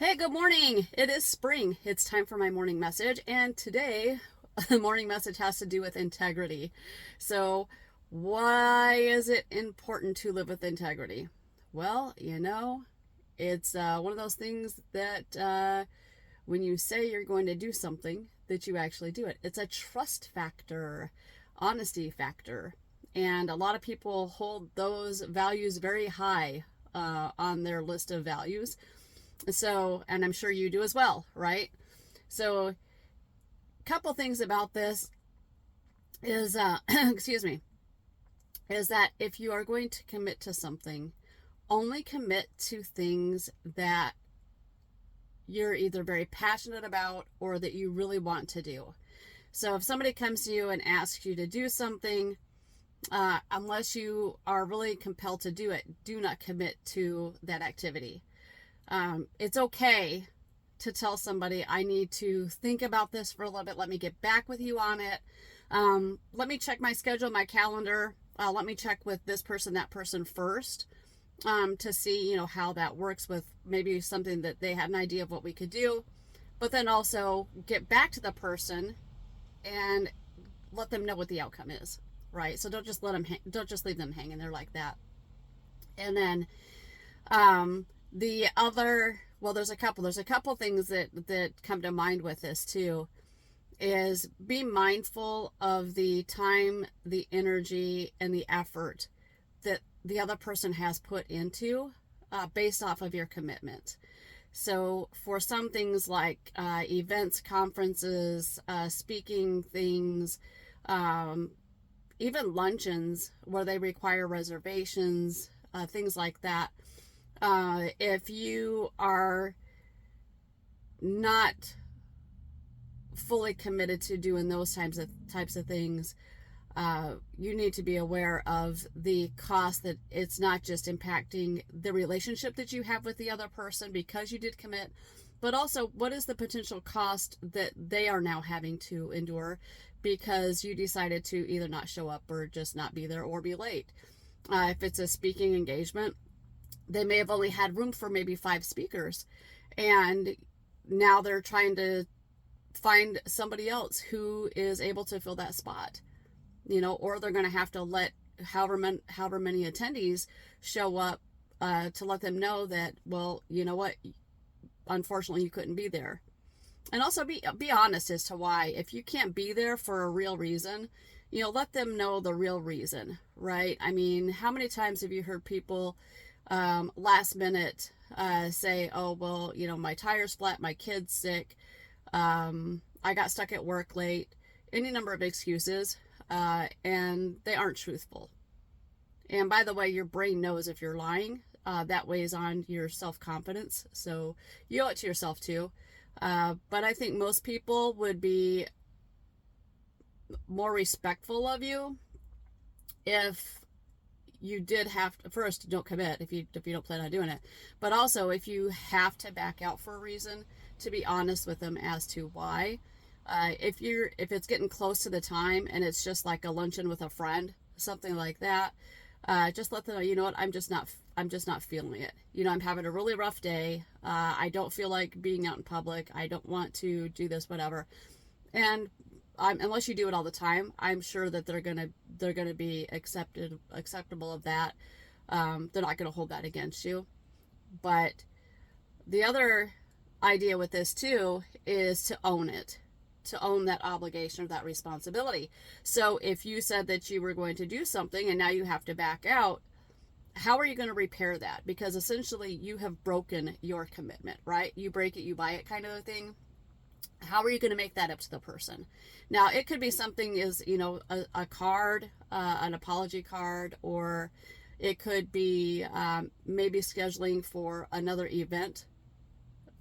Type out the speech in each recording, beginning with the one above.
Hey, good morning. It is spring. It's time for my morning message. And today, the morning message has to do with integrity. So, why is it important to live with integrity? Well, it's one of those things that when you say you're going to do something, that you actually do it. It's a trust factor, honesty factor. And a lot of people hold those values very high on their list of values. So, and I'm sure you do as well, right? So, a couple things about this is, excuse me, is that if you are going to commit to something, only commit to things that you're either very passionate about or that you really want to do. So, if somebody comes to you and asks you to do something, unless you are really compelled to do it, do not commit to that activity. It's okay to tell somebody, I need to think about this for a little bit. Let me get back with you on it. Let me check my schedule, my calendar. Let me check with this person, that person first, to see, how that works with maybe something that they had an idea of what we could do. But then also get back to the person and let them know what the outcome is, right? So don't just leave them hanging there like that. And then the other, well, there's a couple things that come to mind with this too, is be mindful of the time, the energy, and the effort that the other person has put into, based off of your commitment. So for some things like events, conferences, speaking things, even luncheons where they require reservations, things like that. If you are not fully committed to doing those types of things, you need to be aware of the cost, that it's not just impacting the relationship that you have with the other person because you did commit, but also what is the potential cost that they are now having to endure because you decided to either not show up or just not be there or be late. If it's a speaking engagement, they may have only had room for maybe 5 speakers, and now they're trying to find somebody else who is able to fill that spot, or they're going to have to let however many attendees show up, to let them know that, well, you know what, unfortunately you couldn't be there. And also be honest as to why. If you can't be there for a real reason, let them know the real reason, right? I mean, how many times have you heard people last minute say, oh, well, my tire's flat, my kid's sick, I got stuck at work late, any number of excuses, and they aren't truthful. And by the way, your brain knows if you're lying. That weighs on your self-confidence, so you owe it to yourself too. But I think most people would be more respectful of you if you did have to, first, don't commit if you don't plan on doing it, but also if you have to back out for a reason, to be honest with them as to why. If it's getting close to the time and it's just like a luncheon with a friend, something like that, just let them know, you know what, I'm just not feeling it. I'm having a really rough day. I don't feel like being out in public. I don't want to do this, whatever. And unless you do it all the time, I'm sure that they're gonna be acceptable of that. They're not gonna hold that against you. But the other idea with this too is to own it, to own that obligation or that responsibility. So if you said that you were going to do something and now you have to back out, how are you going to repair that? Because essentially you have broken your commitment, right? You break it, you buy it, kind of a thing. How are you going to make that up to the person? Now, it could be something is, a card, an apology card, or it could be maybe scheduling for another event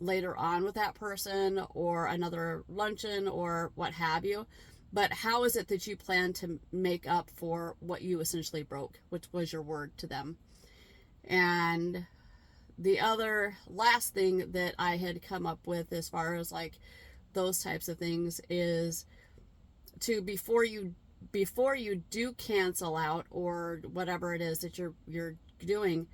later on with that person, or another luncheon, or what have you. But how is it that you plan to make up for what you essentially broke, which was your word to them? And the other last thing that I had come up with as far as like those types of things is to, before you do cancel out or whatever it is that you're doing,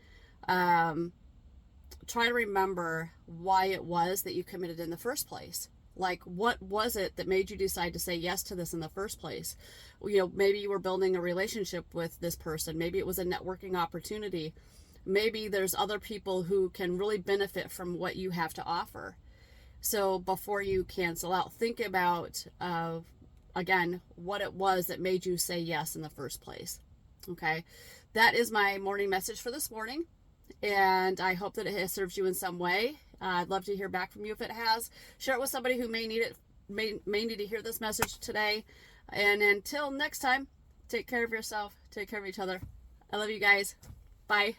try to remember why it was that you committed in the first place. Like, what was it that made you decide to say yes to this in the first place? You know, maybe you were building a relationship with this person. Maybe it was a networking opportunity. Maybe there's other people who can really benefit from what you have to offer. So before you cancel out, think about, again, what it was that made you say yes in the first place. Okay. That is my morning message for this morning. And I hope that it has served you in some way. I'd love to hear back from you if it has. Share it with somebody who may need it, may need to hear this message today. And until next time, take care of yourself. Take care of each other. I love you guys. Bye.